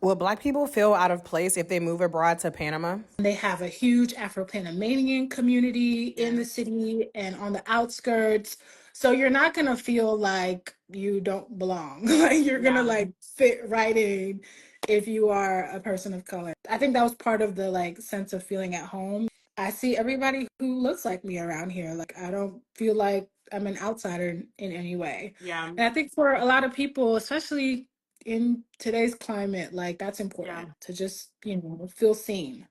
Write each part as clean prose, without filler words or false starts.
Will Black people feel out of place if they move abroad to Panama? They have a huge Afro-Panamanian community in the Yes. city and on the outskirts. So you're not gonna feel like you don't belong. Like you're gonna Yeah. like fit right in if you are a person of color. I think that was part of the like sense of feeling at home. I see everybody who looks like me around here. Like I don't feel like I'm an outsider in any way. Yeah. And I think for a lot of people, especially in today's climate, like that's Yeah. important to just, feel seen.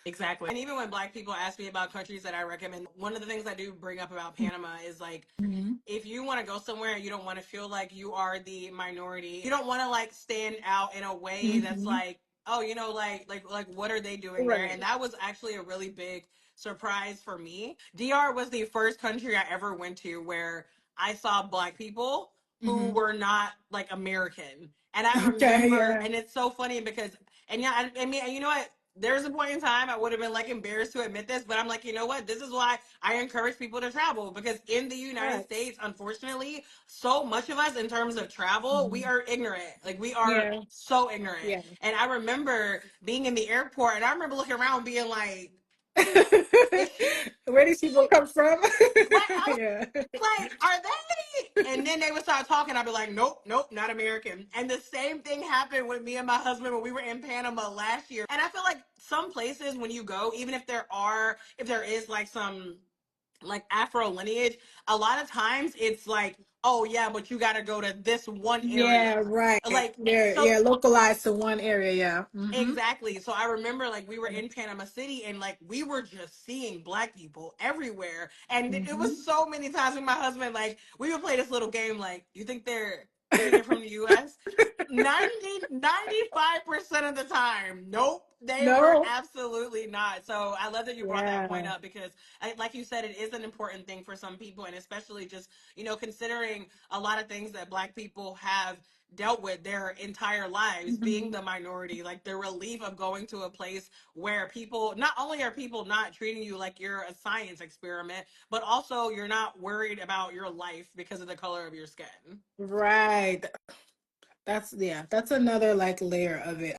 Exactly. And even when Black people ask me about countries that I recommend, one of the things I do bring up about Panama is like, Mhm. if you want to go somewhere and you don't want to feel like you are the minority, you don't want to like stand out in a way that's Mhm. like, oh, like what are they doing there? Right. And that was actually a really big surprise for me. DR was the first country I ever went to where I saw Black people who Mhm. were not like American. And I Okay, remember, yeah. and it's so funny because, and yeah, I mean, and you know what? There's a point in time I would have been like embarrassed to admit this, but I'm like, you know what? This is why I encourage people to travel because in the United Facts. States, unfortunately, so much of us in terms of travel, we Mhm. are ignorant. Like we are Yeah. so ignorant. Yeah. And I remember being in the airport and I remember looking around being like, is she Where these people come from? like I was Yeah. like, are they? And then they would start talking. I'd be like, nope, nope, not American. And the same thing happened with me and my husband when we were in Panama last year. And I feel like some places when you go, even if there is like some like Afro lineage, a lot of times it's like, oh yeah, but you got to go to this one area. Yeah, right. Like, Yeah, so yeah, localized to one area, yeah. exactly. So I remember like we were in Panama City and like we were just seeing Black people everywhere. And it was Mhm. so many times with my husband, like we would play this little game like, you think they're from the US? 95% of the time, nope, they were No. absolutely not. So I love that you brought that point Yeah. up because like you said, it is an important thing for some people, and especially just, considering a lot of things that Black people have dealt with their entire lives being Mhm. the minority, like the relief of going to a place where people, not only are people not treating you like you're a science experiment, but also you're not worried about your life because of the color of your skin. Right. That's, yeah, that's another like layer of it.